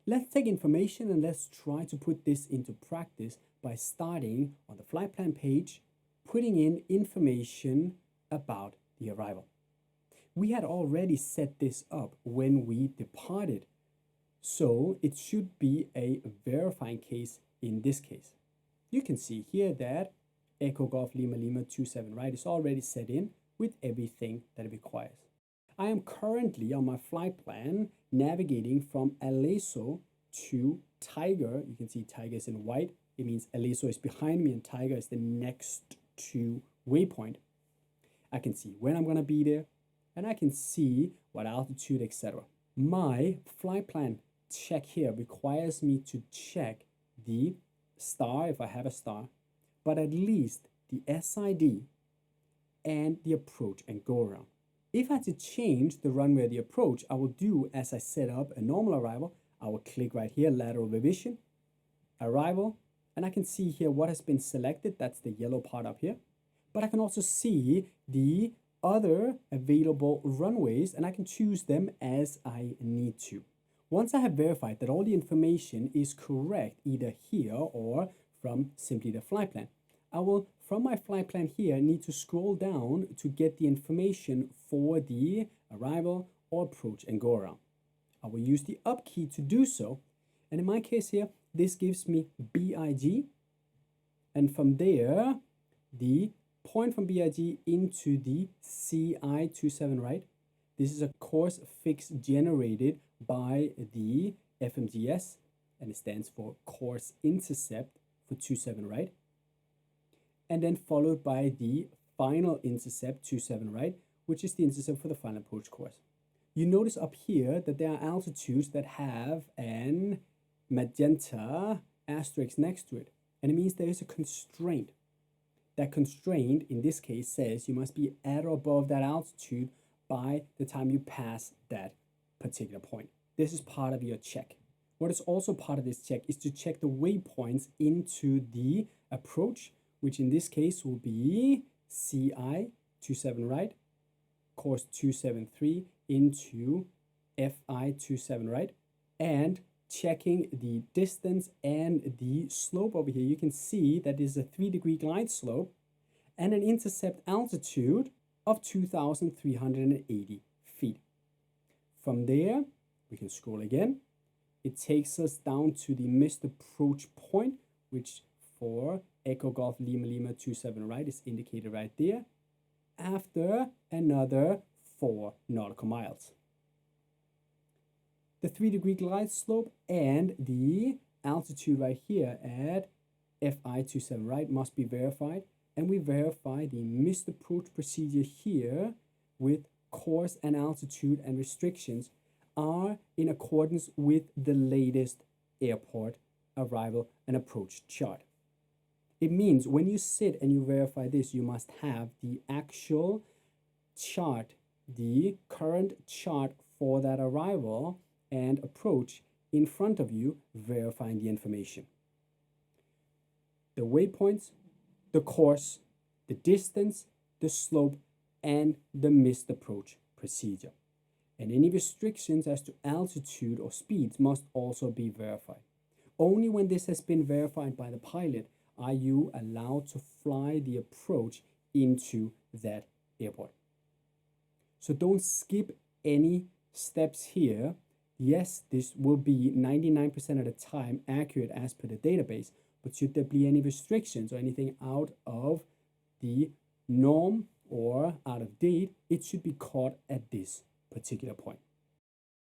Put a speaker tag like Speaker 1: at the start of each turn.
Speaker 1: Let's take information and let's try to put this into practice by starting on the flight plan page, putting in information about the arrival. We had already set this up when we departed, so it should be a verifying case in this case. You can see here that Echo Golf Lima Lima 27 right is already set in with everything that it requires. I am currently on my flight plan navigating from ALASO to Tiger. You can see Tiger is in white. It means ALASO is behind me and Tiger is the next to Waypoint. I can see when I'm going to be there and I can see what altitude, etc. My flight plan check here requires me to check the star if I have a star, but at least the SID and the approach and go around. If I had to change the runway or the approach, I will do as I set up a normal arrival. I will click right here, lateral revision, arrival, and I can see here what has been selected. That's the yellow part up here. But I can also see the other available runways and I can choose them as I need to. Once I have verified that all the information is correct, either here or from simply the flight plan, I will, from my flight plan here, need to scroll down to get the information for the arrival or approach and go around. I will use the up key to do so. And in my case here, this gives me BIG. And from there, the point from BIG into the CI27 right. This is a course fix generated by the FMGS, and it stands for course intercept for 27 right. And then followed by the final intercept 27 right, which is the intercept for the final approach course. You notice up here that there are altitudes that have an magenta asterisk next to it, and it means there is a constraint. That constraint in this case says you must be at or above that altitude by the time you pass that particular point. This is part of your check. What is also part of this check is to check the waypoints into the approach, which in this case will be CI27 right, course 273 into FI27 right, and checking the distance and the slope over here. You can see that is a 3-degree glide slope and an intercept altitude of 2,380 feet. From there, we can scroll again. It takes us down to the missed approach point, which for Echo Golf Lima Lima 27 right is indicated right there, after another 4 nautical miles. The 3-degree glide slope and the altitude right here at FI27 right must be verified, and we verify the missed approach procedure here with course and altitude and restrictions are in accordance with the latest airport arrival and approach chart. It means when you sit and you verify this, you must have the actual chart, the current chart for that arrival and approach in front of you, verifying the information. The waypoints, the course, the distance, the slope, and the missed approach procedure. And any restrictions as to altitude or speeds must also be verified. Only when this has been verified by the pilot are you allowed to fly the approach into that airport. So don't skip any steps here. Yes, this will be 99% of the time accurate as per the database, but should there be any restrictions or anything out of the norm or out of date, it should be caught at this particular point.